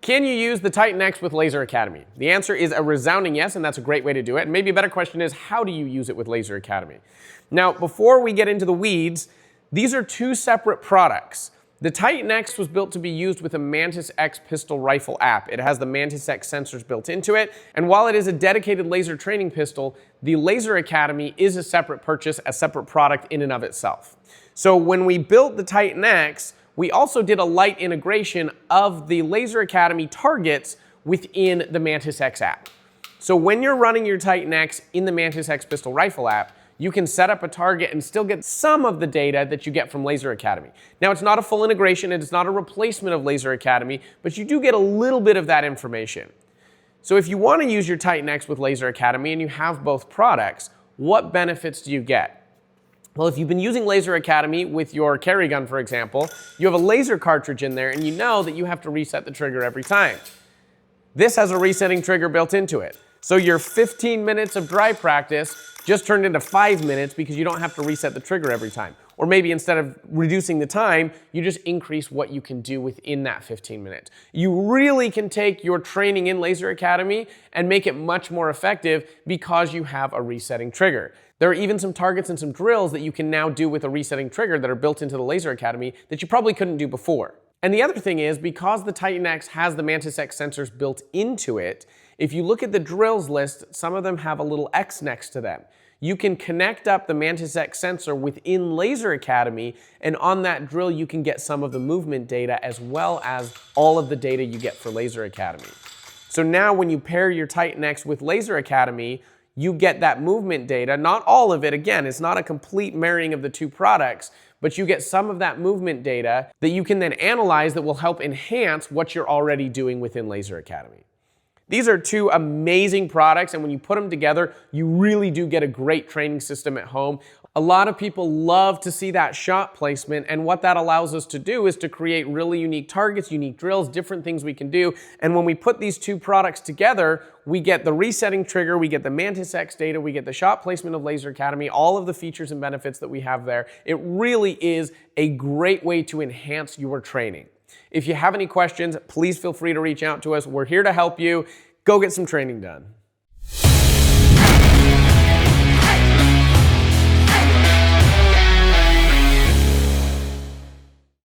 Can you use the TitanX with Laser Academy? The answer is a resounding yes, and that's a great way to do it. And maybe a better question is, how do you use it with Laser Academy? Now, before we get into the weeds, these are two separate products. The TitanX was built to be used with a Mantis X pistol rifle app. It has the Mantis X sensors built into it, and while it is a dedicated laser training pistol, the Laser Academy is a separate purchase, a separate product in and of itself. So when we built the TitanX, we also did a light integration of the Laser Academy targets within the Mantis X app. So when you're running your TitanX in the Mantis X pistol rifle app, you can set up a target and still get some of the data that you get from Laser Academy. Now, it's not a full integration, and it's not a replacement of Laser Academy, but you do get a little bit of that information. So if you want to use your TitanX with Laser Academy and you have both products, what benefits do you get? Well, if you've been using Laser Academy with your carry gun, for example, you have a laser cartridge in there and you know that you have to reset the trigger every time. This has a resetting trigger built into it. So your 15 minutes of dry practice just turned into 5 minutes because you don't have to reset the trigger every time. Or maybe instead of reducing the time, you just increase what you can do within that 15 minutes. You really can take your training in Laser Academy and make it much more effective because you have a resetting trigger. There are even some targets and some drills that you can now do with a resetting trigger that are built into the Laser Academy that you probably couldn't do before. And the other thing is, because the TitanX has the Mantis X sensors built into it, if you look at the drills list, some of them have a little X next to them. You can connect up the Mantis X sensor within Laser Academy, and on that drill you can get some of the movement data as well as all of the data you get for Laser Academy. So now when you pair your TitanX with Laser Academy, you get that movement data, not all of it, again, it's not a complete marrying of the two products, but you get some of that movement data that you can then analyze that will help enhance what you're already doing within Laser Academy. These are two amazing products, and when you put them together, you really do get a great training system at home. A lot of people love to see that shot placement, and what that allows us to do is to create really unique targets, unique drills, different things we can do. And when we put these two products together, we get the resetting trigger, we get the Mantis X data, we get the shot placement of Laser Academy, all of the features and benefits that we have there. It really is a great way to enhance your training. If you have any questions, please feel free to reach out to us. We're here to help you. Go get some training done.